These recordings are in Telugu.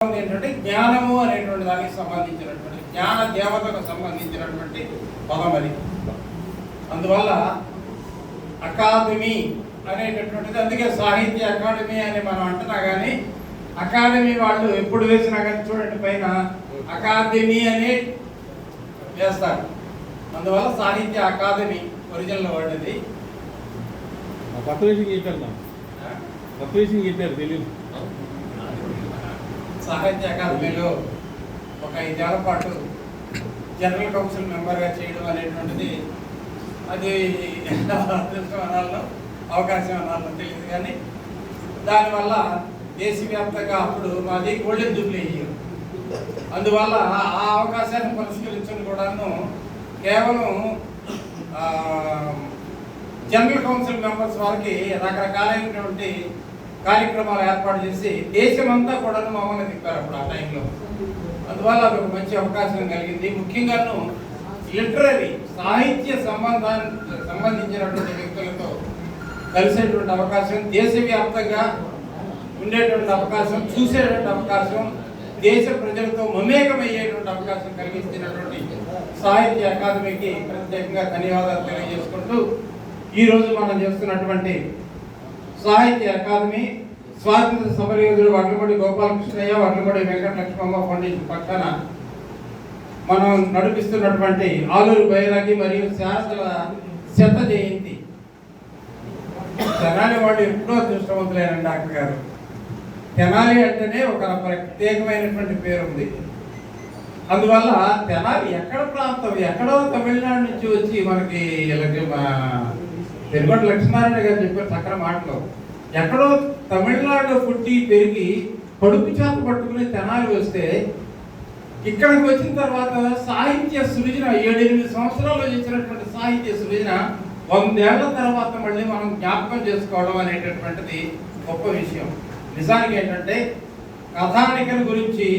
ఏంటంటే జ్ఞానము అనేటువంటి దానికి సంబంధించినటువంటి జ్ఞాన దేవతకు సంబంధించినటువంటి పదం అది. అందువల్ల అకాదమీ అనేటటువంటిది, అందుకే సాహిత్య అకాడమీ అని మనం అంటున్నా కానీ అకాడమీ వాళ్ళు ఎప్పుడు వేసినా కానీ చూడండి పైన అకాదమీ అని వేస్తారు. అందువల్ల సాహిత్య అకాదమీ ఒరిజినల్ వర్డ్ అది. తెలియదు. సాహిత్య అకాదమీలో ఒక 5 ఏళ్ల పాటు జనరల్ కౌన్సిల్ మెంబర్గా చేయడం అనేటువంటిది అది అదృష్టం అనాలో అవకాశం అనాలో తెలియదు. కానీ దానివల్ల దేశవ్యాప్తంగా అప్పుడు మాది గోల్డెన్ జూబ్లీ ఇయర్. అందువల్ల ఆ అవకాశాన్ని పరిష్కరించడం కూడాను కేవలం జనరల్ కౌన్సిల్ మెంబర్స్ వారికి రకరకాలైనటువంటి కార్యక్రమాలు ఏర్పాటు చేసి దేశమంతా కూడా మమ్మల్ని తిప్పారు అప్పుడు ఆ టైంలో. అందువల్ల అది ఒక మంచి అవకాశం కలిగింది. ముఖ్యంగాను లిటరరీ సాహిత్య సంబంధించినటువంటి వ్యక్తులతో కలిసేటువంటి అవకాశం, దేశవ్యాప్తంగా ఉండేటువంటి అవకాశం, చూసేటువంటి అవకాశం, దేశ ప్రజలతో మమేకమయ్యేటువంటి అవకాశం కలిగించినటువంటి సాహిత్య అకాదమీకి ప్రత్యేకంగా ధన్యవాదాలు తెలియజేసుకుంటూ ఈరోజు మనం చేస్తున్నటువంటి సాహిత్య అకాదమీ స్వాతంత్ర సమరయోధుడు వడ్లమూడి గోపాలకృష్ణయ్య, వడ్లమూడి వెంకటలక్ష్మమ్మ ఫౌండేషన్ పక్కన మనం నడిపిస్తున్నటువంటి ఆలూరు బైరాగి మరియు శారదల శత జయంతి. తెనాలి వాడు ఎప్పుడో అదృష్టవంతులైన డాక్టర్ గారు. తెనాలి అంటేనే ఒక ప్రత్యేకమైనటువంటి పేరు ఉంది. అందువల్ల తెనాలి ఎక్కడ ప్రాంతం, ఎక్కడో తమిళనాడు నుంచి వచ్చి మనకి తెలుగు లక్ష్మీనారాయణ గారు చెప్పారు చక్కర మాటలో, ఎక్కడో తమిళనాడులో పుట్టి పెరిగి కడుపు చేత పట్టుకుని తెనాలి వస్తే ఇక్కడికి వచ్చిన తర్వాత సాహిత్య సృజన 7-8 సంవత్సరాలు చేసినటువంటి సాహిత్య సృజన 100 ఏళ్ల తర్వాత మళ్ళీ మనం జ్ఞాపకం చేసుకోవడం అనేటటువంటిది గొప్ప విషయం. నిజానికి ఏంటంటే కథానికల గురించి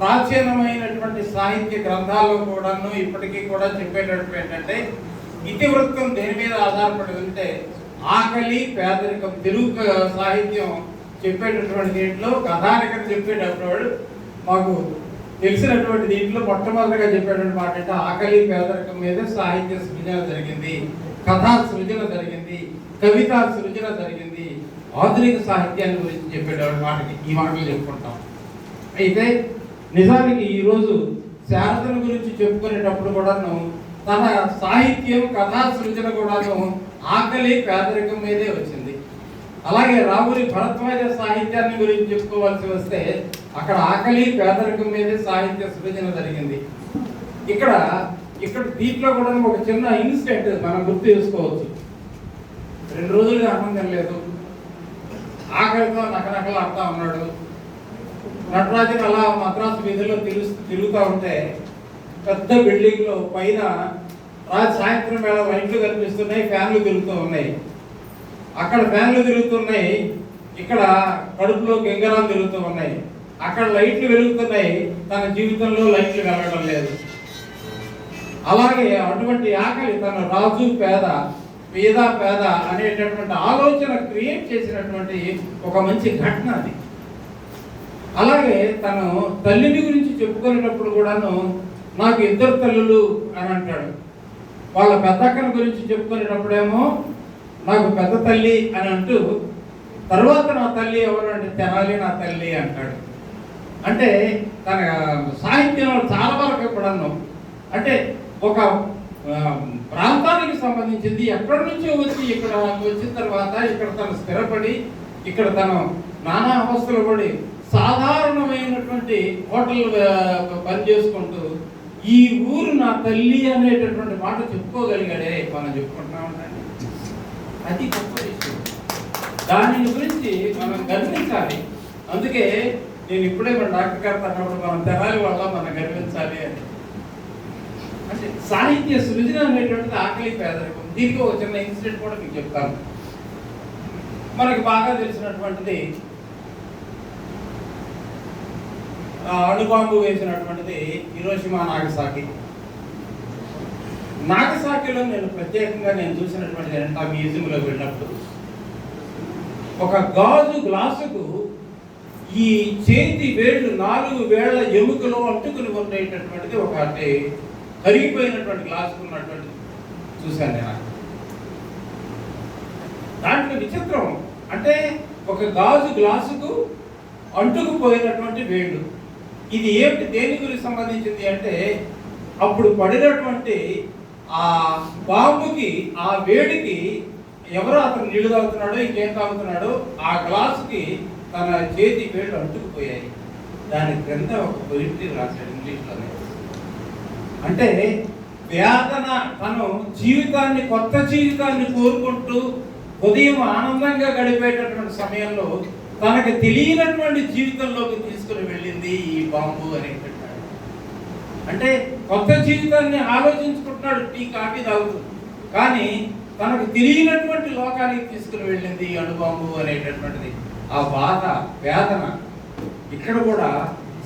ప్రాచీనమైనటువంటి సాహిత్య గ్రంథాల్లో కూడాను ఇప్పటికీ కూడా చెప్పేటటువంటి ఏంటంటే ఇతివృత్తం దేని మీద ఆధారపడి ఉంటే ఆకలి, పేదరికం. తెలుగు సాహిత్యం చెప్పేటటువంటి దీంట్లో కథానికలు చెప్పేటప్పుడు మాకు తెలిసినటువంటి దీంట్లో మొట్టమొదటిగా చెప్పేటువంటి మాట అంటే ఆకలి, పేదరికం మీద సాహిత్య సృజన జరిగింది, కథా సృజన జరిగింది, కవితా సృజన జరిగింది. ఆధునిక సాహిత్యాన్ని గురించి చెప్పేటటువంటి మాటకి ఈ మాటలు చెప్పుకుంటాం. అయితే నిజానికి ఈరోజు శారదల గురించి చెప్పుకునేటప్పుడు కూడాను తన సాహిత్యం, కథా సృజన కూడాను ఆకలి, పేదరికం మీదే వచ్చింది. అలాగే రావురి భరద్వాజ సాహిత్యాన్ని గురించి చెప్పుకోవాల్సి వస్తే అక్కడ ఆకలి, పేదరికం మీదే సాహిత్య సృజన జరిగింది. ఇక్కడ దీంట్లో కూడా ఒక చిన్న ఇన్సిడెంట్ మనం గుర్తు చేసుకోవచ్చు. 2 రోజులుగా ఆనందం లేదు, ఆకలితో నకనకలాడుతూ ఉన్నాడు. నటరాజన్ అలా మద్రాసు వీధుల్లో తిరుగుతూ ఉంటే పెద్ద బిల్డింగ్ లో పైన సాయంత్రం వేళ లైట్లు కనిపిస్తున్నాయి, ఫ్యాన్లు తిరుగుతూ ఉన్నాయి. అక్కడ ఫ్యాన్లు తిరుగుతున్నాయి, ఇక్కడ కడుపులో గంగరాలు తిరుగుతూ ఉన్నాయి. అక్కడ లైట్లు వెలుగుతున్నాయి, తన జీవితంలో లైట్లు వెలగడం లేదు. అలాగే అటువంటి ఆకలి తన రాజు పేద, పేద పేద అనేటటువంటి ఆలోచన క్రియేట్ చేసినటువంటి ఒక మంచి ఘటన అది. అలాగే తను తల్లిని గురించి చెప్పుకునేటప్పుడు కూడాను నాకు 2 తల్లులు అని అంటాడు. వాళ్ళ పెద్దక్కని గురించి చెప్పుకునేటప్పుడేమో నాకు పెద్ద తల్లి అని అంటూ తర్వాత నా తల్లి ఎవరు అంటే తెనాలి నా తల్లి అంటాడు. అంటే తన సాహిత్యంలో చాలా వరకు కూడాను అంటే ఒక ప్రాంతానికి సంబంధించింది ఎక్కడి నుంచో వచ్చి ఇక్కడ వచ్చిన తర్వాత ఇక్కడ తను స్థిరపడి ఇక్కడ తను నానా అవస్థలు పడి సాధారణమైనటువంటి హోటల్ పని చేసుకుంటూ ఈ ఊరు నా తల్లి అనేటటువంటి మాట చెప్పుకోగలిగాడే మనం చెప్పుకుంటున్నాం. అది గొప్ప విషయం. దాని గురించి మనం గర్వించాలి. అందుకే నేను ఇప్పుడే మన డాక్టర్ గారు అన్నప్పుడు మనం తెనాలి వల్ల మనం గర్వించాలి అని. అంటే సాహిత్య సృజన అనేటువంటిది ఆకలి, పేదరికం. దీనికి ఒక చిన్న ఇన్సిడెంట్ కూడా మీకు చెప్తాను. మనకి బాగా తెలిసినటువంటిది అణుబాంబు వేసినటువంటిది హిరోషిమా, నాగసాకిలో నేను ప్రత్యేకంగా చూసినటువంటి ఆ మ్యూజియంలో వెళ్ళినప్పుడు ఒక గాజు గ్లాసుకు ఈ చేతి వేళ్ళు 4 వేళ్ల ఎముకలో అంటుకుని ఉండేటటువంటిది ఒక అంటే కరిగిపోయినటువంటి గ్లాసు ఉన్నటువంటి చూశాను నేను. దాంట్లో విచిత్రం అంటే ఒక గాజు గ్లాసుకు అంటుకుపోయినటువంటి వేళ్ళు. ఇది ఏమిటి, దేని గురించి సంబంధించింది అంటే అప్పుడు పడినటువంటి ఆ బాంబుకి ఆ వేడికి ఎవరో అతను నీళ్లు తాగుతున్నాడో ఇంకేం తాగుతున్నాడో ఆ గ్లాసుకి తన చేతి వేళ్ళు అంటుకుపోయాయి. దాని క్రింద ఒక పొయిట్రీ రాశాడు ఇంగ్లీష్లోనే. అంటే వేదన, తను జీవితాన్ని, కొత్త జీవితాన్ని కోరుకుంటూ ఉదయం ఆనందంగా గడిపేటటువంటి సమయంలో తనకు తెలియనటువంటి జీవితంలోకి తీసుకుని వెళ్ళింది ఈ బాంబు అని పెట్టాడు. అంటే కొత్త జీవితాన్ని ఆలోచించుకుంటున్నాడు, టీ కాఫీ తాగుతుంది, కానీ తనకు తెలియనటువంటి లోకానికి తీసుకుని వెళ్ళింది ఈ అణుబాంబు అనేటటువంటిది. ఆ బాధ, వేదన. ఇక్కడ కూడా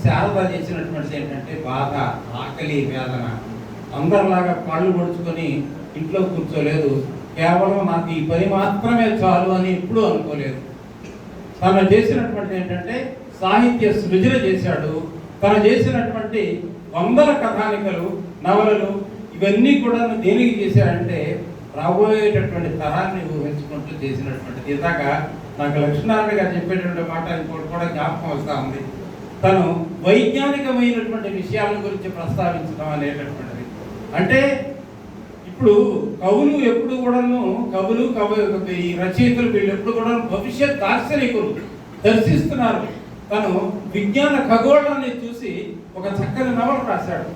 శారద చేసినటువంటిది ఏంటంటే బాధ, ఆకలి, వేదన. అందరిలాగా కాళ్ళు పొడుచుకొని ఇంట్లో కూర్చోలేదు. కేవలం నాకు ఈ పని మాత్రమే చాలు అని ఎప్పుడూ అనుకోలేదు. తను చేసినటువంటి ఏంటంటే సాహిత్య సృజన చేశాడు. తను చేసినటువంటి వందల కథానికలు, నవలలు, ఇవన్నీ కూడా దేనికి చేశాడంటే రాబోయేటటువంటి తరాన్ని ఊహించుకుంటూ చేసినటువంటిది. ఇందాక నాకు లక్ష్మీనారాయణ గారు చెప్పేటువంటి మాట ఇంకోటి కూడా జ్ఞాపకం వస్తూ ఉంది. తను వైజ్ఞానికమైనటువంటి విషయాల గురించి ప్రస్తావించడం అనేటటువంటిది. అంటే ఇప్పుడు కవులు ఎప్పుడు కూడాను, ఈ రచయితలు వీళ్ళు ఎప్పుడు కూడా భవిష్యత్ దార్శనికులు దర్శిస్తున్నారు. తను విజ్ఞాన ఖగోళాన్ని చూసి ఒక చక్కని నవల రాశాడు.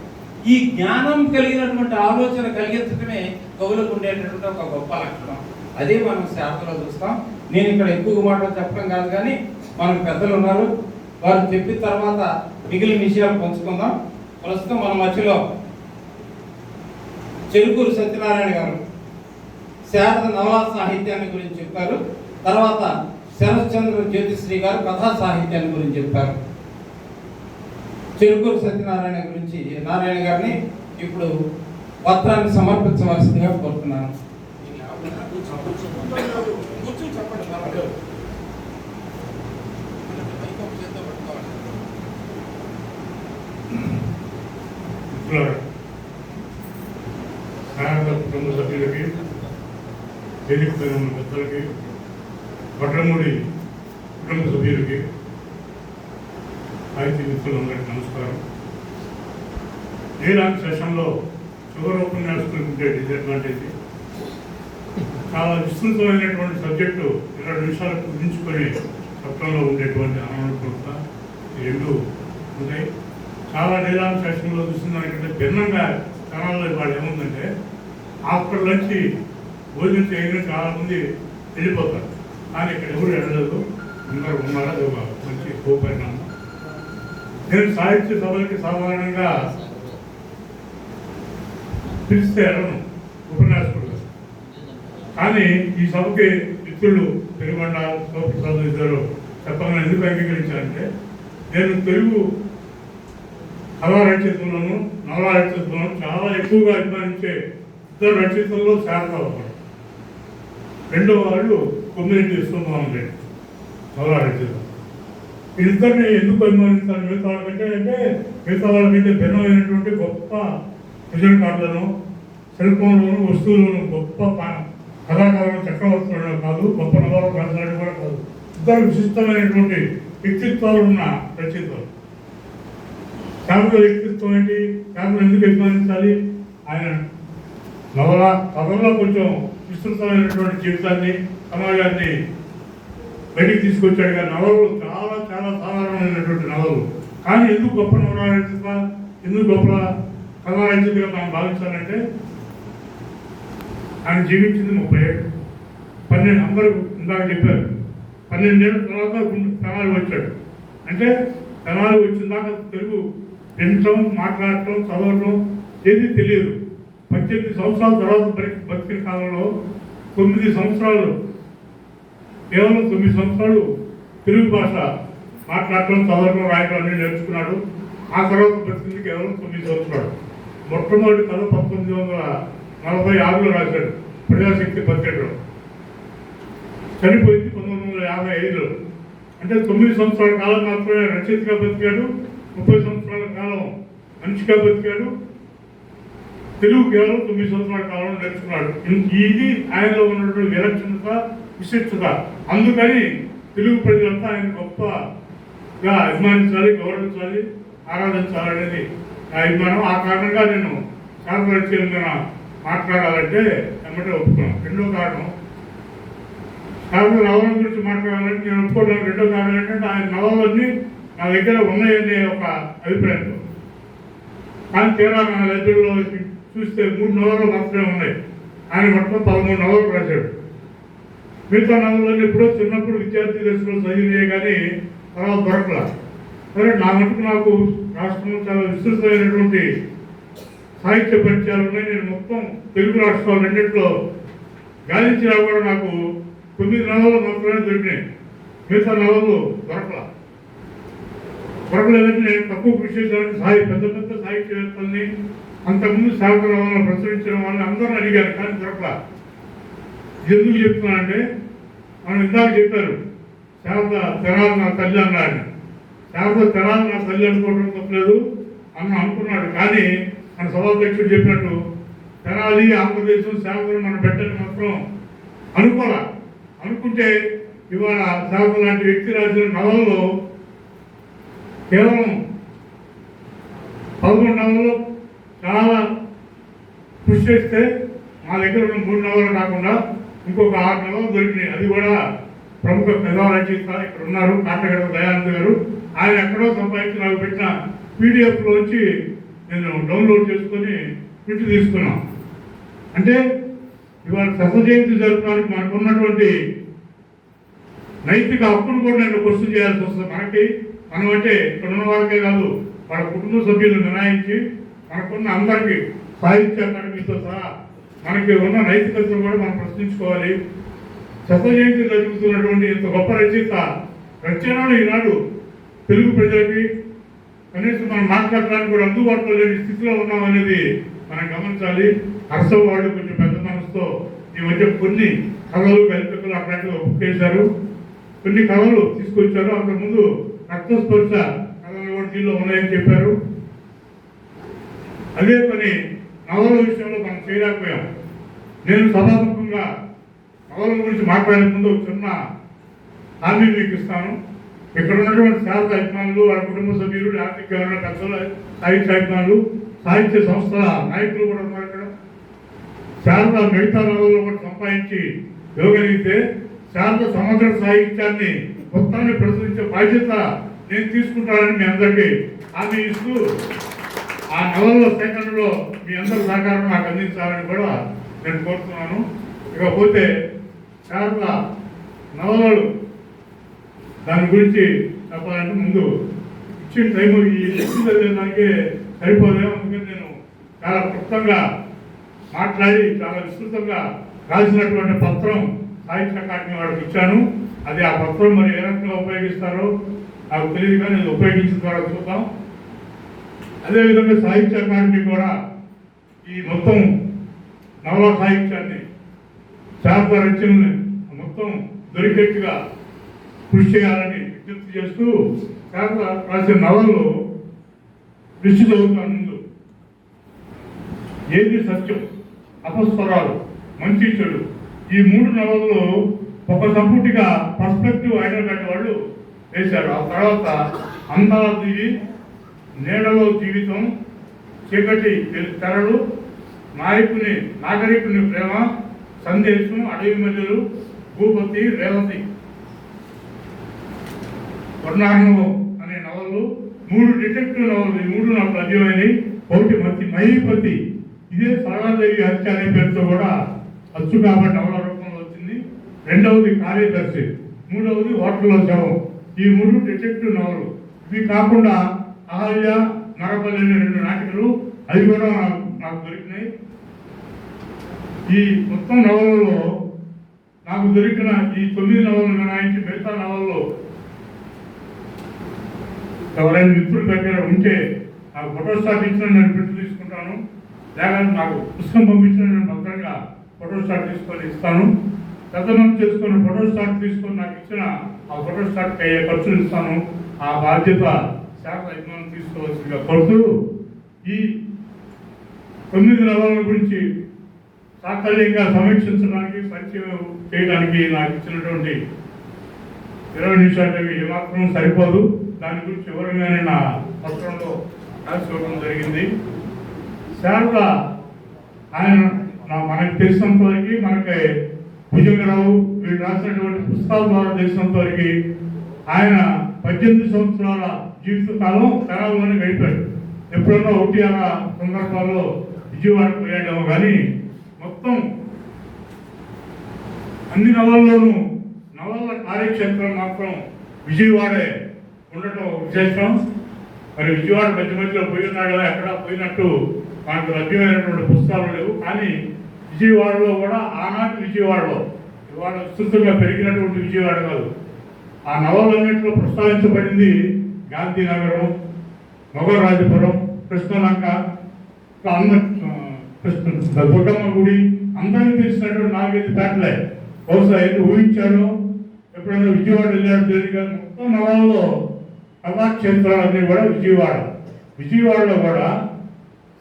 ఈ జ్ఞానం కలిగినటువంటి ఆలోచన కలిగించడమే కవులకు ఉండేటటువంటి ఒక గొప్ప లక్షణం. అదే మనం శాస్త్రంలో చూస్తాం. నేను ఇక్కడ ఎక్కువ మాటలు చెప్పడం కాదు, కానీ మనకు పెద్దలు ఉన్నారు, వారు చెప్పిన తర్వాత మిగిలిన విషయాలు పంచుకుందాం. ప్రస్తుతం మన మధ్యలో చెరుకూరు సత్యనారాయణ గారు శారద నవలా సాహిత్యాన్ని గురించి చెప్పారు. తర్వాత శరత్చంద్ర జ్యోతిశ్రీ గారు కథా సాహిత్యాన్ని గురించి చెప్పారు. చెరుకూరు సత్యనారాయణ గురించి నారాయణ గారిని ఇప్పుడు పత్రాన్ని సమర్పించవలసిందిగా కోరుతున్నాను. కుటుంబ సభ్యులకి, వేదిక పైన ఉన్న పెద్దలకి, వడ్రమూడి కుటుంబ సభ్యులకి, సాహిత్య మిత్రులందరికీ నమస్కారం. ఇలాంటి సెషన్లో చివరి ఉపన్యాసకులకు ఉండే డిసడ్వాంటేజ్, చాలా విస్తృతమైనటువంటి సబ్జెక్టు 20 నిమిషాలు కుదించుకొని చట్టంలో ఉండేటువంటి అనుకూలత ఈ రెండు ఉంటాయి. చాలా డైలాగ్ సెషన్లో చూసిన దానికంటే భిన్నంగా ఛానల్లో ఇవాళ ఏముందంటే ఆఫ్టర్ లంచ్ భోజనం చేయగానే చాలామంది వెళ్ళిపోతారు, కానీ ఇక్కడ ఎవరు వెళ్ళలేదు, అందరూ ఉన్నారా, అది ఒక మంచి కోపరిణామం. నేను సాహిత్య సభలకి సాధారణంగా పిలిస్తే వెళ్ళను ఉపన్యాసకుడుగా, కానీ ఈ సభకి మిత్రులు పెరుగొండ శివప్రసాద్ ఇద్దరు చెప్పగానే ఎందుకు అంగీకరించారంటే, నేను తెలుగు కళా రచయితల్లోనూ నవలా రచయితల్లోనూ చాలా ఎక్కువగా అభిమానించే ఇద్దరు రచయితల్లో శారద ఒకరు. రెండో వాళ్ళు కొమ్మిరెడ్డి విశ్వమోహన్ రెడ్డి నవలా రచయిత. వీళ్ళిద్దరిని ఎందుకు అభిమానిస్తాను మిగతా వాళ్ళకంటే, అంటే మిగతా వాళ్ళకంటే భిన్నమైనటువంటి గొప్ప విజన్ కార్డులను, సెల్ ఫోన్లోను, వస్తువులను, గొప్ప కళాకారులు, చక్రవర్తులను కాదు, గొప్ప నవలు రాసాలని కూడా కాదు, ఇద్దరు విశిష్టమైనటువంటి వ్యక్తిత్వాలు ఉన్న రచయితలు. శారద వ్యక్తిత్వం ఏంటి, శారద ఎందుకు అభిమానించాలి? ఆయన నవల కథల్లో కొంచెం విస్తృతమైనటువంటి జీవితాన్ని, సమాజాన్ని బయటికి తీసుకొచ్చాడు. కానీ నవలలు చాలా చాలా సాధారణమైనటువంటి నవలలు. కానీ ఎందుకు గొప్ప నవల రచయిత, ఎందుకు గొప్ప కథా రచయితగా మనం భావించాలంటే, ఆయన జీవించింది 30 ఏళ్ళు. 12 అందరూ ఇందాక చెప్పారు, 12 ఏళ్ళ తర్వాత తెనాలి వచ్చాడు. అంటే తెనాలి వచ్చిన దాకా తెలుగు వినటం, మాట్లాడటం, చదవటం ఏది తెలియదు. 18 సంవత్సరాల తర్వాత బతికిన కాలంలో 9 సంవత్సరాలు, కేవలం 9 సంవత్సరాలు తెలుగు భాష మాట్లాడటం, చదవటం, రాయటం అన్నీ నేర్చుకున్నాడు. ఆ తర్వాత బతికింది కేవలం 9 సంవత్సరాలు. మొట్టమొదటి కథ 1946లో రాశాడు, ప్రజాశక్తి పత్రికలో. చనిపోయింది 1955లో. అంటే 9 సంవత్సరాల కాలం మాత్రమే రచయితగా బతికాడు, 30 సంవత్సరాల కాలం మనిషిగా బతికాడు. తెలుగు కేవలం 9 సంవత్సరాల కాలంలో నేర్చుకున్నాడు. ఇది ఆయనలో ఉన్నటువంటి విలక్షణత, విశిష్టత. అందుకని తెలుగు ప్రజలంతా ఆయన గొప్పగా అభిమానించాలి, గౌరవించాలి, ఆరాధించాలనేది నా అభిమానం. ఆ కారణంగా నేను శారదరచన మాట్లాడాలంటే ఎమ్మటే ఒప్పుకున్నాను. రెండో కారణం, శారద నవల గురించి మాట్లాడాలంటే నేను ఒప్పుకోవడానికి రెండో కారణం ఏంటంటే ఆయన నవలన్నీ నా దగ్గర ఉన్నాయనే ఒక అభిప్రాయంతో. కానీ తీరా నా లైబ్రరీలో చూస్తే 3 నవలలు మాత్రమే ఉన్నాయి. ఆయన మొత్తం 13 నవలలు రాశాడు. మిగతా నవలన్నీ ఎప్పుడో చిన్నప్పుడు విద్యార్థి దశలో చదివినాయి, కానీ తర్వాత దొరకలా. సరే, నా మటుకు నాకు రాష్ట్రంలో చాలా విస్తృతమైనటువంటి సాహిత్య పరిచయాలు ఉన్నాయి. నేను మొత్తం తెలుగు రాష్ట్రాలు రెండింటిలో గాలించినా కూడా నాకు 9 నవలలు మాత్రమే దొరికినాయి. మిగతా నవలలు దొరకలేదంటే నేను తక్కువ కృషి చేశాను. పెద్ద పెద్ద సాహిత్యవేత్తల్ని, అంతకుముందు శారద నవలను ప్రచురించిన వాళ్ళని అందరూ అడిగారు, కానీ దొరకలా. ఎందుకు చెప్తున్నానంటే, మనం ఇందాక చెప్పారు శారద తెనాలి నా తల్లి అన్నాడు. శారద తెనాలి నా తల్లి అనుకోవడం తప్పలేదు అనుకున్నాడు. కానీ మన సభాధ్యక్షుడు చెప్పినట్టు తెనాలి ఆంధ్రదేశం శారదను మనం పెట్టని మాత్రం అనుకోలే. అనుకుంటే ఇవాళ శారద లాంటి వ్యక్తి రాసిన నవలలో కేవలం 11 నవలలు చాలా కృషి చేస్తే మా దగ్గర ఉన్న 3 నవలలు కాకుండా ఇంకొక 6 నవలలు దొరికినాయి. అది కూడా ప్రముఖ పెద్ద రచయిత ఇక్కడ ఉన్నారు, కాటగడ దయానంద్ గారు. ఆయన ఎక్కడో సంపాదించి నాకు పెట్టిన పీడిఎఫ్లోంచి నేను డౌన్లోడ్ చేసుకొని ప్రింట్ తీసుకున్నాం. అంటే ఇవాళ శత జయంతి జరపడానికి మనకు ఉన్నటువంటి నైతిక హక్కును కూడా నేను క్వశ్చన్ చేయాల్సి వస్తుంది. మనం అంటే ఇక్కడ ఉన్న వాళ్ళకే కాదు, వాళ్ళ కుటుంబ సభ్యులు మినహాయించి మనకున్న అందరికీ సాహిత్య అకాడమీతో సహా మనకి ఉన్న నైతికతను కూడా మనం ప్రశ్నించుకోవాలి. శత జయంతి జరుగుతున్నటువంటి ఇంత గొప్ప రచయిత రచనలు ఈనాడు తెలుగు ప్రజలకి కనీసం మనం మాట్లాడడానికి కూడా అందుబాటులో లేని స్థితిలో ఉన్నాం అనేది మనం గమనించాలి. హర్షవ్ వాళ్ళు కొంచెం పెద్ద మనసుతో ఈ మధ్య కొన్ని కథలు, కల్పికలు అట్లాంటివి ఒప్పుకేశారు. కొన్ని కథలు తీసుకొచ్చారు. అంతకుముందు రక్తస్పర్శ కథలు కూడా దీనిలో ఉన్నాయని చెప్పారు. అదే పని నవల విషయంలో మనం చేయలేకపోయాం. నేను సభాముఖంగా నవల గురించి మాట్లాడే ముందు చిన్న హామీ మీకు ఇస్తాను. ఇక్కడ ఉన్నటువంటి శారద అభిమానులు, వాళ్ళ కుటుంబ సభ్యులు, ఆర్థిక పెద్దలు, సాహిత్య అభిమానులు, సాహిత్య సంస్థల నాయకులు కూడా ఉన్నారు ఇక్కడ. శారద మిగతా నవలలో కూడా సంపాదించి ఇవ్వగలిగితే శారద సమగ్ర సాహిత్యాన్ని మొత్తాన్ని ప్రచురించే బాధ్యత నేను తీసుకుంటానని మీ అందరికీ హామీ ఇస్తూ, ఆ నవల సేకరణలో మీ అందరి సహకారం నాకు అందించాలని కూడా నేను కోరుతున్నాను. ఇకపోతే శారద నవలలు దాని గురించి చెప్పాలంటే ముందు ఇచ్చిన టైం ఈ లెక్చర్ చదివేదానికే సరిపోలేదు. అందుకని నేను చాలా క్లుప్తంగా మాట్లాడి చాలా విస్తృతంగా రాసినటువంటి పత్రం సాహిత్య అకాడమీ వాళ్ళకి ఇచ్చాను. అది ఆ పత్రం మరి ఏ రకంగా ఉపయోగిస్తారో నాకు తెలియదు, కానీ అది ఉపయోగించిన ద్వారా చూద్దాం. అదేవిధంగా సాహిత్య అకాడమీ కూడా ఈ మొత్తం నవల సాహిత్యాన్ని, శారద రచనల్ని మొత్తం దొరికేట్టుగా కృషి చేయాలని విజ్ఞప్తి చేస్తూ శారద రాసిన నవల్లో దృష్టి చదువుతాను. ముందు ఏది సత్యం, అపస్వరాలు, మంచి చెడు, ఈ 3 నవల్లో ఒక సంపుటిగా పర్స్పెక్టివ్ ఐడెంటిటీ వాళ్ళు వేశారు. ఆ తర్వాత అందాల దివి, నీడలో జీవితం, చీకటి తెరలు, నాగరికుని ప్రేమ, సందేశం, అడవి మధ్యలు, భూపతి, రేవతి, వర్ణార్ణవం అనే నవలు, 3 డిటెక్టివ్ నవలు. ఈ 3 నాకు లభ్యమైనవి. ఒకటి మహీపతి, ఇదే సాగాదేవి హత్య అనే పేరుతో కూడా అచ్చు కాబట్టి నవల రూపంలో వచ్చింది. రెండవది కార్యదర్శి, మూడవది ఓటర్ల శవం. ఈ 3 డిటెక్టివ్ నవలు. ఇవి కాకుండా అహల్య, నరబలి అనే 2 నాటికలు, అవి కూడా నాకు దొరికినాయి. ఈ మొత్తం నవలలో నాకు దొరికిన ఈ 9 నవలను మినహాయించి మిగతా నవల్లో ఎవరైనా మిత్రుల దగ్గర ఉంటే నాకు ఫోటోస్టాట్ ఇచ్చిన నేను ప్రింట్ తీసుకుంటాను, లేకపోతే నాకు పుస్తకం పంపించిన నేను భద్రంగా ఫోటోస్టాట్ తీసుకొని ఇస్తాను. పెద్దనం చేసుకున్న ఫోటో స్టాట్ తీసుకొని నాకు ఇచ్చిన ఆ ఫోటో స్టాట్కి అయ్యే ఖర్చులు ఇస్తాను, ఆ బాధ్యత శాఖ యజమానం తీసుకోవాల్సిందిగా కోరుతూ ఈ 9 నవలల గురించి సాకల్యంగా సమీక్షించడానికి పరిచయం చేయడానికి నాకు ఇచ్చినటువంటి 20 నిమిషాలు ఏమాత్రం సరిపోదు. దాని గురించి వివరంగానే నా పత్రంలో రాసుకోవడం జరిగింది. శారద ఆయన మనకు తెలిసినంత వరకు, మనకి భుజంగరావు వీళ్ళు రాసినటువంటి పుస్తకాల ద్వారా తెలిసినంత వరకు ఆయన 18 సంవత్సరాల జీవితకాలం తెనాలిలోనే గడిపాడు. ఎప్పుడన్నా 1 సందర్భాల్లో విజయవాడకు పోయాడేమో కానీ మొత్తం అన్ని నవలలోనూ నవల కార్యక్షేత్రం మాత్రం విజయవాడే ఉండటం విశేషం. మరి విజయవాడ మధ్య మధ్యలో పోయి ఉన్నాడో ఎక్కడ పోయినట్టు మనకు లభ్యమైనటువంటి పుస్తకాలు లేవు. కానీ విజయవాడలో కూడా ఆనాటి విజయవాడలో, ఇవాళ విస్తృతంగా పెరిగినటువంటి విజయవాడ కాదు, ఆ నవలన్నింటిలో ప్రస్తావించబడింది గాంధీనగరం, మొగరాజపురం, కృష్ణలంక, దుర్గమ్మ గుడి, అందరికీ తెలిసినటువంటి 4-5 పేటలే. బహుశా ఎందుకు ఊహించాడో, ఎప్పుడైనా విజయవాడ వెళ్ళాడు తెలియదు. మొత్తం నవలలో కళాక్షేత్రాలన్నీ కూడా విజయవాడలో కూడా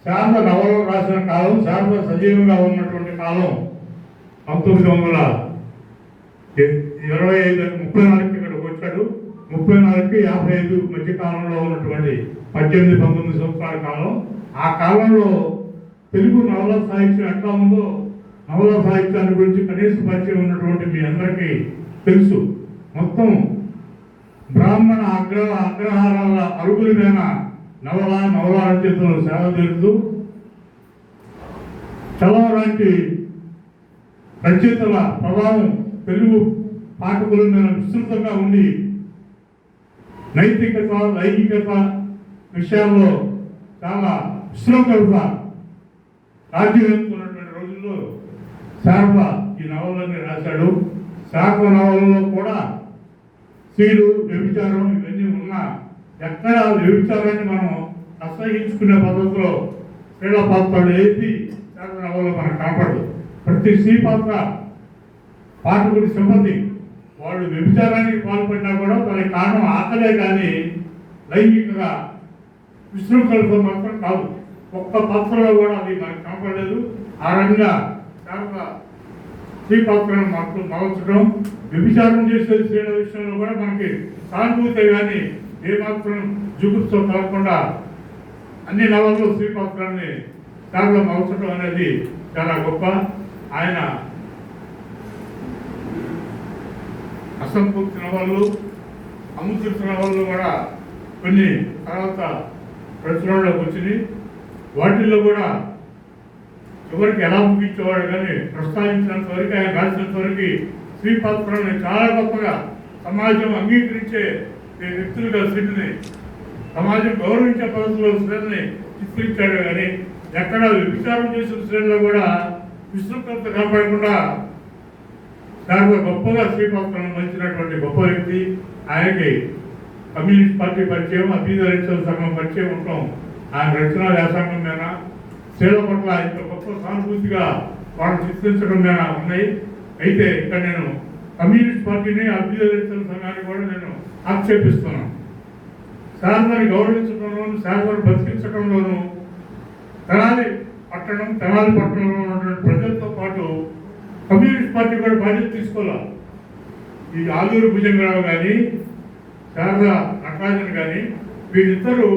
శారద నవలు రాసిన కాలం, శారద సజీవంగా ఉన్నటువంటి కాలం 1925-34 ఇక్కడికి వచ్చాడు. 34-55 మధ్య కాలంలో ఉన్నటువంటి 18-19 సంవత్సరాల కాలం. ఆ కాలంలో తెలుగు నవల సాహిత్యం ఎట్లా ఉందో, నవల సాహిత్యాన్ని గురించి కనీస పరిచయం ఉన్నటువంటి మీ అందరికీ తెలుసు. మొత్తం బ్రాహ్మణ అగ్రహారాల అరుగుల మీద నవల రచయితలు సేవ తెలుస్తూ, చలవ లాంటి రచయితల ప్రభావం తెలుగు పాఠకుల మీద విస్తృతంగా ఉండి నైతికత, లైంగికత విషయాల్లో చాలా విశృంఖలత రాజ్యమేస్తున్నటువంటి రోజుల్లో శారద ఈ నవలన్నీ రాశాడు. శారద నవలలో కూడా స్త్రీలు, వ్యభిచారం ఇవన్నీ ఉన్నా ఎక్కడ వ్యభిచారాన్ని మనం అసహించుకునే పద్ధతిలో స్త్రీల పాత్రలు ఏది శారద నవలలో మనకు కనపడదు. ప్రతి స్త్రీ పాత్ర పాఠకుడి సింపతి. వాళ్ళు వ్యభిచారానికి పాల్పడినా కూడా దానికి కారణం ఆకలే కానీ లైంగికంగా విశృంఖలతో మాత్రం కాదు. ఒక్క పాత్రలో కూడా అది మనకు కనపడలేదు. ఆ రకంగా శారద స్త్రీ పాత్రను మాత్రం మలచడం, వ్యభిచారం చేసే స్త్రీల విషయంలో కూడా మనకి సానుభూతే కానీ ఏమాత్రం జుగుప్తో కలగకుండా అన్ని నవల్లో స్త్రీ పాత్రాన్ని శారద మలచడం అనేది చాలా గొప్ప. ఆయన అసంపూర్తి నవళ్ళు, అముద్రిత నవళ్ళు కూడా కొన్ని తర్వాత ప్రచురణలోకి వచ్చినాయి. వాటిల్లో కూడా చివరికి ఎలా ముగించేవాడు కానీ ప్రస్తావించినంత వరకు, ఆయన రాసినంత వరకు స్త్రీ పాత్రని చాలా గొప్పగా సమాజం అంగీకరించే వ్యక్తులుగా స్త్రీని, సమాజం గౌరవించే పద్ధతిలో స్త్రీని చిత్రించాడు. కానీ ఎక్కడ విచారం చేసిన స్త్రీల్లో కూడా విస్తృత కాపాడకుండా శారద గొప్పగా స్త్రీ పాత్రను మంచినటువంటి గొప్ప వ్యక్తి. ఆయనకి కమ్యూనిస్ట్ పార్టీ పరిచయం, అభ్యుదయ రచనల సంఘం పరిచయం ఉంటాం. ఆయన రచనా వ్యాసంగం మీద స్త్రీల పట్ల ఇంత గొప్ప సానుభూతిగా వాళ్ళు చిత్రించడం మీద ఉన్నాయి. అయితే ఇక్కడ నేను కమ్యూనిస్ట్ పార్టీని, అభ్యుదయ రచనల సంఘాన్ని కూడా నేను ఆక్షేపిస్తున్నాను. శారదని గౌరవించడంలోను, శారదను బతికించడంలోను తెనాలి పట్టణంలో ఉన్నటువంటి ప్రజలతో పాటు కమ్యూనిస్ట్ పార్టీ కూడా బాధ్యత తీసుకోవాలి. ఈ ఆలూరు భుజంగరావు కానీ, శారద నటరాజన్ కానీ వీళ్ళిద్దరూ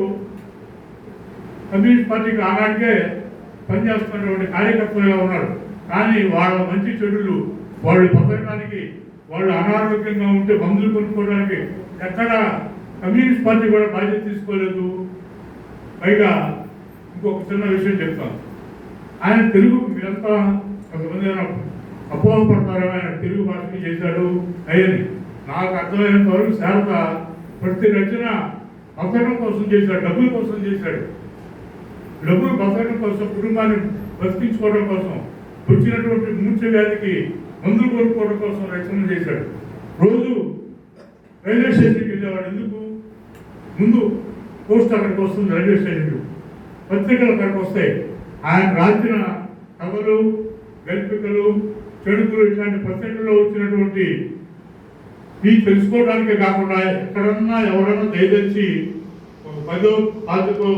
కమ్యూనిస్ట్ పార్టీకి ఆనాటికే పనిచేస్తున్నటువంటి కార్యకర్తలుగా ఉన్నారు. కానీ వాళ్ళ మంచి చెడులు, వాళ్ళు బతకడానికి, వాళ్ళు అనారోగ్యంగా ఉంటే మందులు కొనుక్కోవడానికి ఎక్కడ కమ్యూనిస్ట్ పార్టీ కూడా బాధ్యత తీసుకోలేదు. పైగా ఇంకొక చిన్న విషయం చెప్తాను. ఆయన తెలుగు మీరంతా కొంతమంది అపోహపడతారో ఆయన తెలుగు భాషకి చేశాడు అయ్యని. నాకు అర్థమైనంత వరకు శారద ప్రతి రచన బతకడం కోసం చేశాడు, డబ్బుల కోసం చేశాడు. డబ్బులు బతకడం కోసం, కుటుంబాన్ని బతికించుకోవడం కోసం, వచ్చినటువంటి మూర్ఛ వ్యాధికి మందులు కొనుక్కోవడం కోసం రచన చేశాడు. రోజు రైల్వే స్టేషన్కి వెళ్ళేవాడు. ఎందుకు? ముందు పోస్ట్ అక్కడికి వస్తుంది, రైల్వే స్టేషన్కి పత్రికలు అక్కడికి వస్తాయి. ఆయన రాసిన కథలు, గల్పికలు, చెడుకులు ఇట్లాంటి పత్రికల్లో వచ్చినటువంటి ఈ తెలుసుకోవడానికే కాకుండా ఎక్కడన్నా ఎవరన్నా దయదచ్చి ఒక 10 5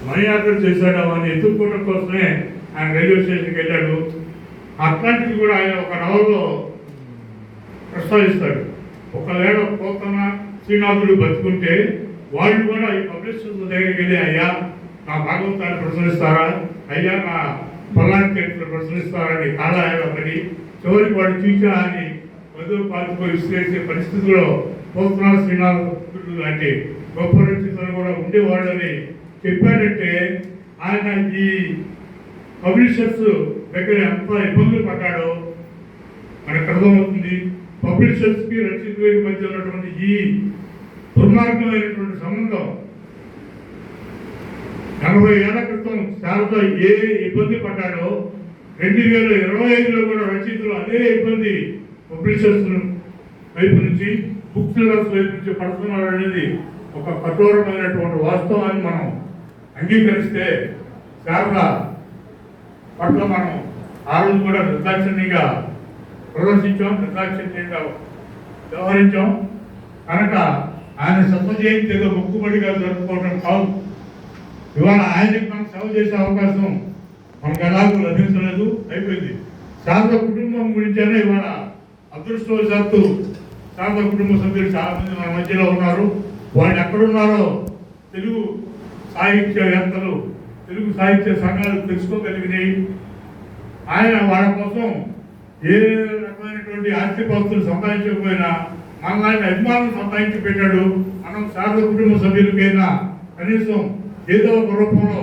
మనీ ఆర్డర్ చేశాడు అని ఎత్తుక్కోవడం కోసమే ఆయన రైల్వే స్టేషన్కి వెళ్ళాడు. అట్లాంటిది కూడా ఆయన ఒక నవల్లో ప్రస్తావిస్తాడు. ఒకవేళ పోతన శ్రీనాథుడు బతుకుంటే వాళ్ళు కూడా ఈ పబ్లిషర్స్ దగ్గరికి వెళ్ళి, అయ్యా నా భాగవతాన్ని ప్రచురిస్తారా, అయ్యా నా పల్లాని చరిత్ర ప్రచురిస్తారని కాళ్ళ పడి చివరికి వాడు చూచా అని 10 5 విశ్లేషించే పరిస్థితుల్లో పోతన శ్రీనాథుడు లాంటి గొప్ప రచయితలు కూడా ఉండేవాళ్ళని చెప్పాడంటే ఆయన ఈ పబ్లిషర్స్ దగ్గర ఎంత ఇబ్బందులు పడ్డాడో మనకు అర్థమవుతుంది. పబ్లిషర్స్కి రచయితలకి మధ్య ఉన్నటువంటి ఈ దుర్మార్గమైనటువంటి సంబంధం 80 ఏళ్ల క్రితం శారద ఏ ఇబ్బంది పడ్డాడో 2025లో కూడా రచయితలు అదే ఇబ్బంది పబ్లిషర్స్ వైపు నుంచి, బుక్ సెల్లర్స్ వైపు నుంచి పడుతున్నారు అనేది ఒక కఠోరమైనటువంటి వాస్తవాన్ని మనం అంగీకరిస్తే శారద పట్ల మనం ఆ రోజు కూడా నిర్దాక్షిణ్యంగా ప్రదర్శించాం, నిర్దాక్షిణ్యంగా వ్యవహరించాం. కనుక ఆయన శత జయంతి ఏదో మొక్కుబడిగా జరుపుకోవడం కాదు. ఇవాళ ఆయనకి మనం సేవ చేసే అవకాశం మనకు ఎలాగూ లభించలేదు, అయిపోయింది. శారద కుటుంబం గురించైనా ఇవాళ అదృష్టవశాత్తు శారద కుటుంబ సభ్యులు చాలా మంది మన మధ్యలో ఉన్నారు. వాళ్ళు ఎక్కడున్నారో తెలుగు సాహిత్యవేత్తలు, తెలుగు సాహిత్య సంఘాలు తెలుసుకోగలిగినాయి. ఆయన వాళ్ళ కోసం ఏ రకమైనటువంటి ఆస్తిపాస్తులు సంపాదించకపోయినా మనలాంటి అభిమానులు సంపాదించి పెట్టాడు. మనం శారద కుటుంబ సభ్యులకైనా కనీసం ఏదో ఒక రూపంలో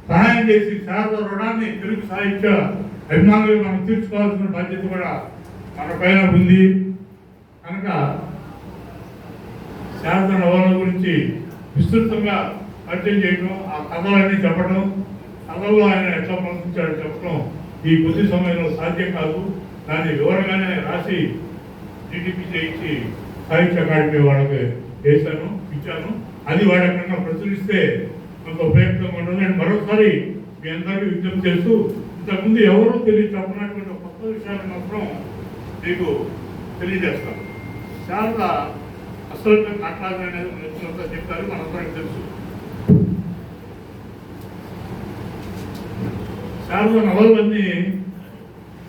సహాయం చేసి శారద రుణాన్ని తెలుగు సాహిత్య అభిమానులు మనం తీర్చుకోవాల్సిన బాధ్యత కూడా మన పైన ఉంది. కనుక శారద నవల గురించి విస్తృతంగా పరిచయం చేయడం, ఆ కథలన్నీ చెప్పడం, కథల్లో ఆయన ఎట్లా పంపించాడు చెప్పడం ఈ కొద్ది సమయంలో సాధ్యం కాదు. దాన్ని వివరంగానే రాసి టీడీపీ చేయించి సాహిత్య అకాడమీ వాళ్ళకి వేశాను, ఇచ్చాను. అది వాడు ఎక్కడన్నా ప్రచురిస్తే కొంత ఉపయోగంగా ఉంటుంది. నేను మరోసారి మీ అందరికీ విజ్ఞప్తి చేస్తూ, ఇంతకుముందు ఎవరూ చెప్పినటువంటి కొత్త విషయాన్ని మాత్రం మీకు తెలియజేస్తాను. శారద అసలు నటరాజు అనేది నచ్చినంత చెప్తారు, మనందరికీ తెలుసు. శారద నవలన్నీ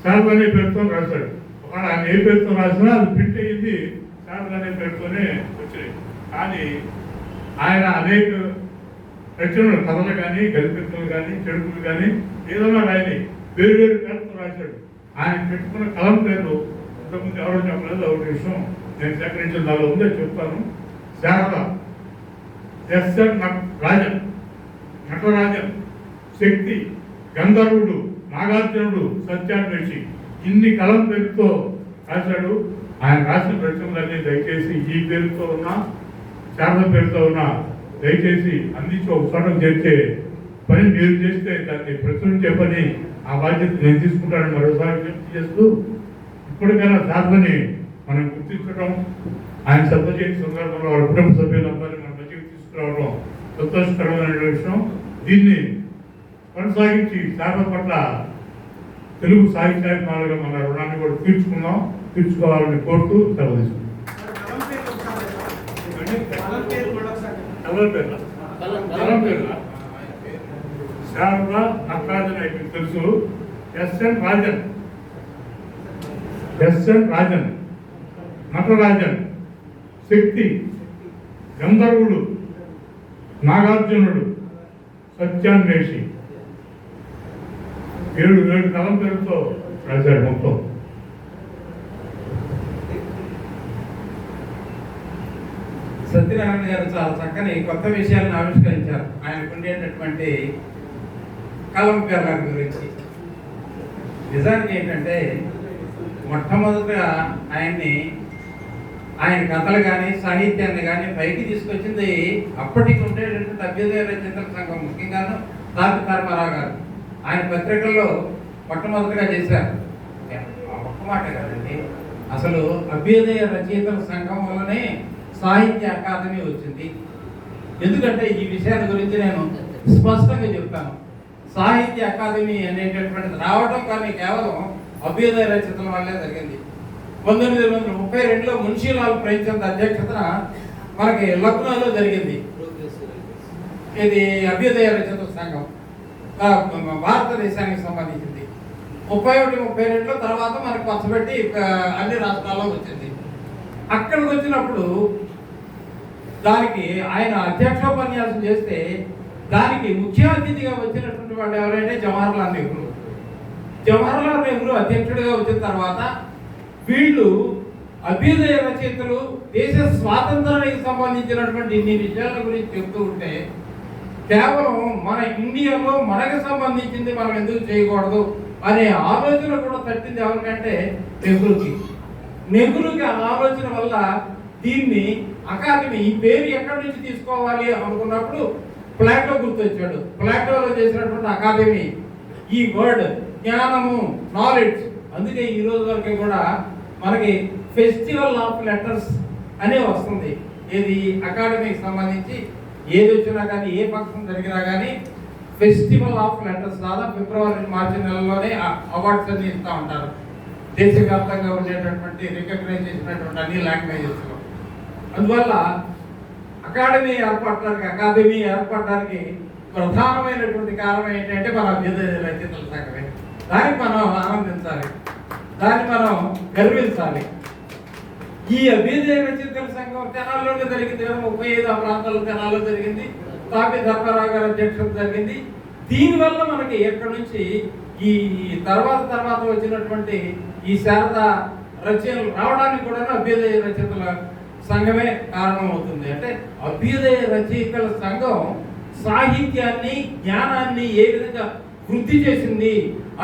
శారద అనే పేరుతో రాశాడు. ఒకవేళ ఆయన ఏ పేరుతో రాసినా అది ప్రింట్ అయ్యింది శారద అనే పేరుతోనే వచ్చాయి. కానీ ఆయన అనేక రచనలు, కథలు కానీ, గల్పికలు కానీ, చెడుకులు కానీ ఏదైనా రాయని వేరు వేరు పేరుతో రాశాడు. ఆయన పెట్టుకున్న కలం పేరు ఇంతకుముందు ఎవరో చెప్పలేదు. ఒక విషయం నేను సేకరించిన దానిలో ఉందే చెప్తాను. శారద, ఎస్ఆర్ రాజన్, నటరాజన్, శక్తి, గంధర్వుడు, నాగార్జునుడు, సత్యాన్వేషి, ఇన్ని కలం పేరుతో రాశాడు. ఆయన రాసిన రచనలన్నీ దయచేసి ఈ పేరుతో ఉన్న, శారద పేరుతో ఉన్న దయచేసి అందించి ఒక చోట చేర్చే పని మీరు చేస్తే దాన్ని ప్రచురించే పని ఆ బాధ్యత నేను తీసుకుంటానని మరోసారి విజ్ఞప్తి చేస్తూ, ఇప్పటికైనా శారదని మనం గుర్తించడం, ఆయన శత జయంతి సందర్భంలో వాళ్ళ కుటుంబ సభ్యులందరినీ మన మధ్యకి తీసుకురావడం సంతోషకరమైన విషయం. దీన్ని కొనసాగించి శారద పట్ల తెలుగు సాహిత్యాభిమానులుగా మన రుణాన్ని కూడా తీర్చుకోవాలని కోరుతూ సెలవు తీసుకుంటాం. శారద నటరాజన్ అయితే తెలుసు. ఎస్ఎన్ రాజన్, నటరాజన్, శక్తి, గంధర్వుడు, నాగార్జునుడు, సత్యాన్వేషి, 7 కలం పేరుతో రాశాడు మొత్తం. సత్యనారాయణ గారు చాలా చక్కని కొత్త విషయాలను ఆవిష్కరించారు. ఆయనకు ఉండేటటువంటి కలం పేర్ల గురించి. నిజానికి ఏంటంటే మొట్టమొదటిగా ఆయన కథలు కానీ, సాహిత్యాన్ని కానీ పైకి తీసుకొచ్చింది అప్పటికి ఉండేటటువంటి అభ్యుదయ రచయితల సంఘం, ముఖ్యంగాను తాపి ధర్మారావు గారు. ఆయన పత్రికల్లో మొట్టమొదటిగా చేశారు. ఒక్క మాట కాదండి, అసలు అభ్యుదయ రచయితల సంఘం వల్లనే సాహిత్య అకాదమీ వచ్చింది. ఎందుకంటే ఈ విషయాల గురించి నేను స్పష్టంగా చెప్తాను. సాహిత్య అకాదమీ అనేటటువంటిది రావడం కానీ కేవలం అభ్యుదయ రచయితల వల్లే జరిగింది. 1932లో మున్షీలాల్ ప్రేమ్చంద్ అధ్యక్షతన మనకి లక్నోలో జరిగింది. ఇది అభ్యుదయ రచయితల సంఘం భారతదేశానికి సంబంధించింది. 31-32లో తర్వాత మనకు పచ్చబెట్టి అన్ని రాష్ట్రాల్లో వచ్చింది. అక్కడికి వచ్చినప్పుడు దానికి ఆయన అధ్యక్షోపన్యాసం చేస్తే దానికి ముఖ్య అతిథిగా వచ్చినటువంటి వాళ్ళు ఎవరంటే జవహర్లాల్ నెహ్రూ. జవహర్లాల్ నెహ్రూ అధ్యక్షుడిగా వచ్చిన తర్వాత వీళ్ళు అభ్యుదయ రచయితలు దేశ స్వాతంత్రానికి సంబంధించినటువంటి ఇన్ని విషయాల గురించి చెప్తూ ఉంటే కేవలం మన ఇండియాలో మనకు సంబంధించింది మనం ఎందుకు చేయకూడదు అనే ఆలోచన కూడా తట్టింది ఎవరికంటే నెహ్రూకి. నెహ్రూకి ఆ ఆలోచన వల్ల దీన్ని అకాదమీ ఈ పేరు ఎక్కడి నుంచి తీసుకోవాలి అనుకున్నప్పుడు ప్లాటో గుర్తొచ్చాడు. ప్లాటోలో చేసినటువంటి అకాదమీ ఈ వర్డ్ జ్ఞానము నాలెడ్జ్, అందుకే ఈ రోజు వరకు కూడా మనకి ఫెస్టివల్ ఆఫ్ లెటర్స్ అనే వస్తుంది. ఏది అకాడమీకి సంబంధించి ఏది వచ్చినా కానీ ఏ ఫంక్షన్ జరిగినా కానీ ఫెస్టివల్ ఆఫ్ లెటర్స్ దాదా ఫిబ్రవరి మార్చి నెలలోనే అవార్డ్స్ అన్ని ఇస్తూ ఉంటారు. దేశవ్యాప్తంగా ఉండేటటువంటి రికగ్నైజ్ చేసినటువంటి అన్ని లాంగ్వేజెస్లో. అందువల్ల అకాడమీ ఏర్పడడానికి ప్రధానమైనటువంటి కారణం ఏంటంటే మన అభ్యుదయ రచయితల సంఘమే. దానికి మనం ఆనందించాలి, దాన్ని మనం గర్వించాలి. ఈ అభ్యుదయ రచయితల సంఘం తెనాల్లోనే జరిగింది కదా, 35 ప్రాంతాల్లో తెనాల్లో జరిగింది. తాపి ధర్మారావు గారి అధ్యక్షత జరిగింది. దీనివల్ల మనకి ఎక్కడి నుంచి ఈ తర్వాత వచ్చినటువంటి ఈ శారద రచనలు రావడానికి కూడా అభ్యుదయ రచయితల సంఘమే కారణం అవుతుంది. అంటే అభ్యుదయ రచయితల సంఘం సాహిత్యాన్ని జ్ఞానాన్ని ఏ విధంగా వృద్ధి చేసింది.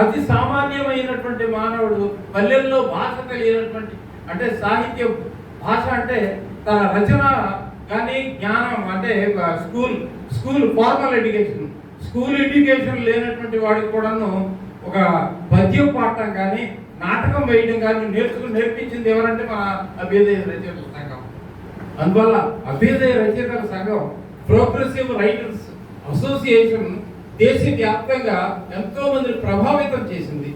అతి సామాన్యమైనటువంటి మానవుడు పల్లెల్లో భాష కలిగినటువంటి, అంటే సాహిత్య భాష అంటే తన రచన కానీ జ్ఞానం అంటే school formal education, school education లేనటువంటి వాడికి కూడాను ఒక పద్యం పాడటం కానీ నాటకం వేయడం కానీ నేర్పించింది ఎవరంటే మన అభ్యుదయ రచయితల సంఘం. అందువల్ల అభ్యుదయ రచయితల సంఘం ప్రోగ్రెసివ్ రైటర్స్ అసోసియేషన్ దేశవ్యాప్తంగా ఎంతో మందిని ప్రభావితం చేసింది.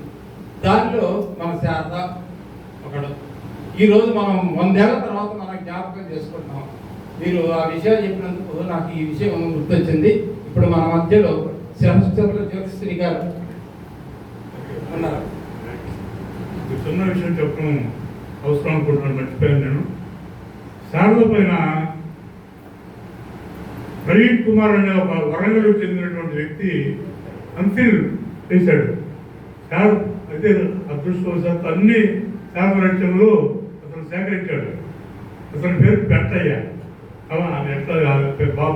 దానిలో మన శారద ఒకడు. ఈరోజు మనం 100 ఏళ్ల తర్వాత మనం జ్ఞాపకం చేసుకుంటున్నాం. మీరు ఆ విషయాలు చెప్పినందుకు నాకు ఈ విషయం గుర్తొచ్చింది. ఇప్పుడు మన మధ్యలో శరశ్చంద్ర జ్యోతిశ్రీ గారు ఉన్నారు. చిన్న విషయం చెప్పడం అవసరం అనుకుంటున్నాను, మర్చిపోయాను నేను. శారద పైన ప్రవీణ్ కుమార్ అనే ఒక వరంగల్కు చెందినటువంటి వ్యక్తి అంఫిల్ చేశాడు. అయితే అదృష్టవశాత్తు అన్ని శారద రచనలు అతను సేకరించాడు. అతని పేరు పెట్టయ్య.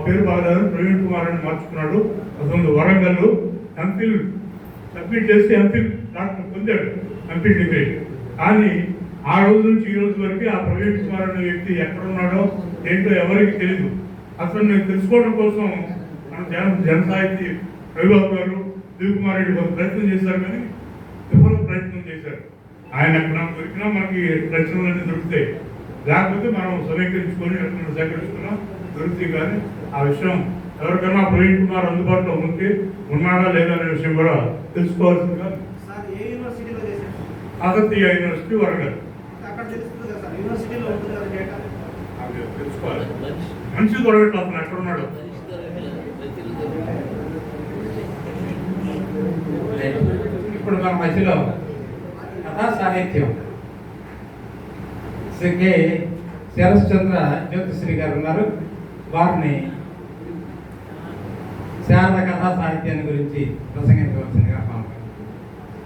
పేరు బాగా ప్రవీణ్ కుమార్ అని మార్చుకున్నాడు. అతను వరంగల్ ఎంఫిల్ సబ్మిట్ చేసి ఎంఫిల్ డాక్టర్ పొందాడు, ఎంఫిల్ డిగ్రీ. కానీ ఆ రోజు నుంచి ఈ రోజు వరకు ఆ ప్రవీణ్ కుమార్ అనే వ్యక్తి ఎక్కడున్నాడో ఏంటో ఎవరికి తెలియదు. అతన్ని తెలుసుకోవడం కోసం మన జన సాహితీ రవిబాబు గారు, దివ్కుమార్ రెడ్డి గారు ప్రయత్నం చేశారు, కానీ ఎవరో ప్రయత్నం చేశారు. ఆయన ఎక్కడ దొరికినా మనకి రచనలన్నీ దొరుకుతాయి. లేకపోతే మనం సమీకరించుకొని రచనలు సేకరించుకున్నాం, దొరుకుతాయి. కానీ ఆ విషయం ఎవరికైనా ప్రవీణ్ కుమార్ అందుబాటులో ఉంటే ఉన్నాడా లేదా అనే విషయం కూడా తెలుసుకోవాల్సిందిగా. కాకతీయ యూనివర్సిటీ వరంగల్ తెలుసుకోవాలి. మంచి దొరకట్లేదు అతను ఎక్కడున్నాడు. ఇప్పుడు మన మధ్యలో కథా సాహిత్యం శ్రీ శరశ్చంద్ర జ్యోతిశ్రీ గారు ఉన్నారు. వారిని శారద కథా సాహిత్యాన్ని గురించి ప్రసంగించవచ్చు.